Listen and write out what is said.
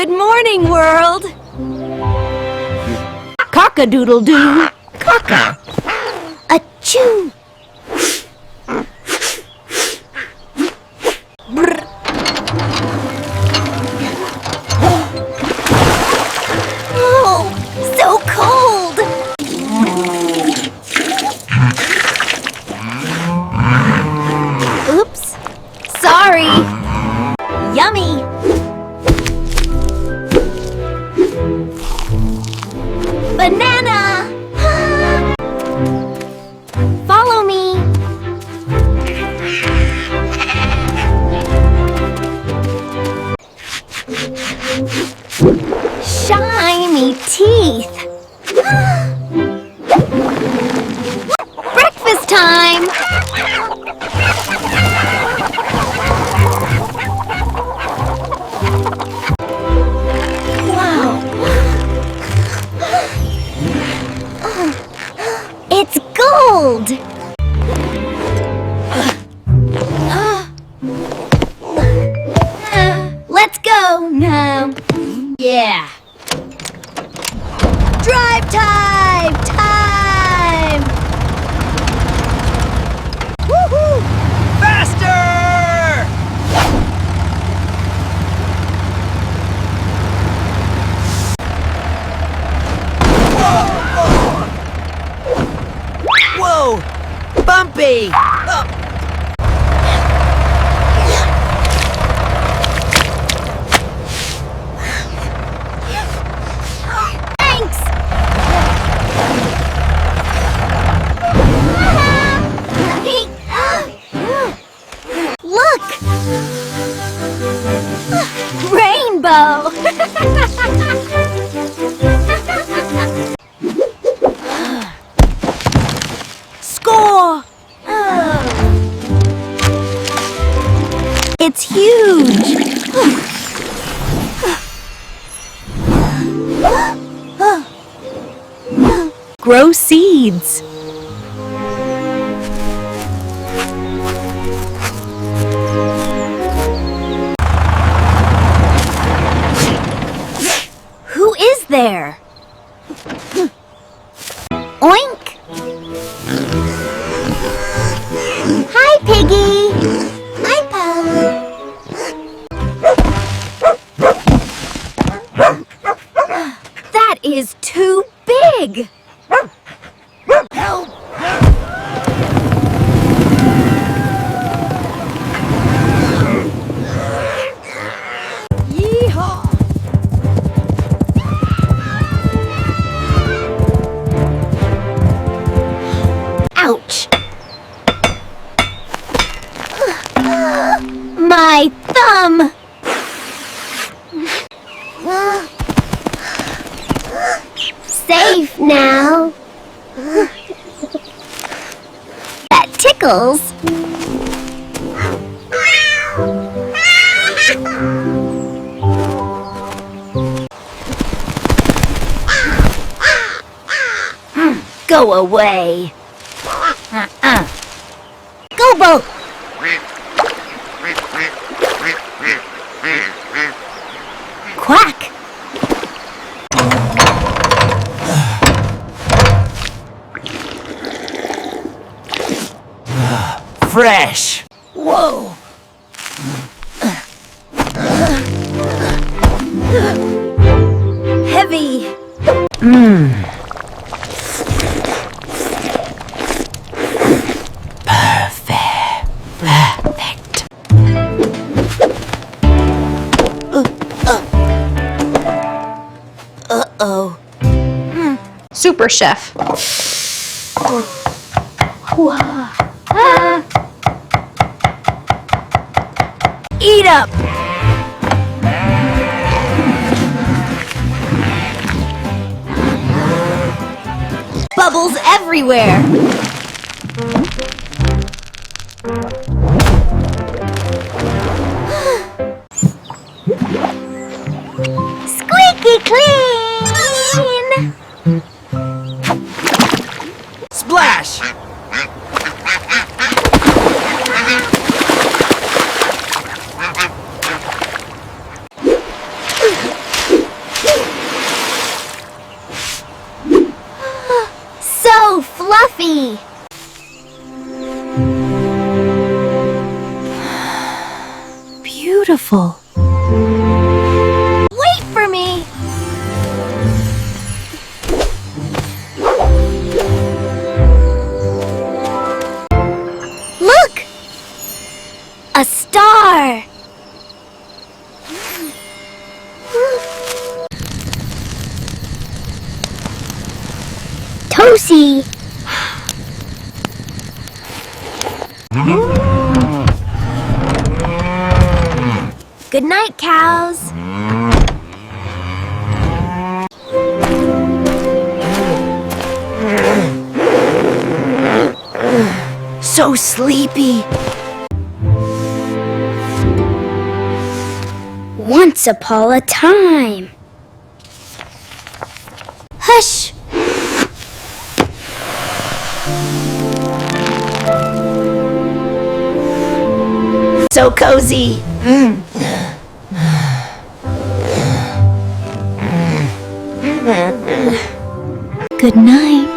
Good morning, world! Cock-a-doodle-doo! Cock-a! Achoo! Brr. Oh, so cold! Oops! Sorry! Yummy! Banana! Follow me! Shiny teeth! Breakfast time! Wow! It's gold! Let's go now! Yeah! Drive time! Time! Woohoo! Faster! Whoa! Bumpy! Thanks! Look! Rainbow! Score! It's huge! Grow seeds! Who is there? Oink! Hi, Piggy! Hi, Pal! That is too big! Help! Yeehaw! Ouch! My thumb! Safe now. That tickles. Go away. Go boat. Quack. Fresh! Whoa. Heavy. Perfect. Uh-oh. Super Chef. Eat up! Bubbles everywhere! Squeaky clean! Splash! beautiful. Wait for me! Look! A star! Toasty! Good night, cows. So sleepy. Once upon a time. Hush! So cozy. Good night.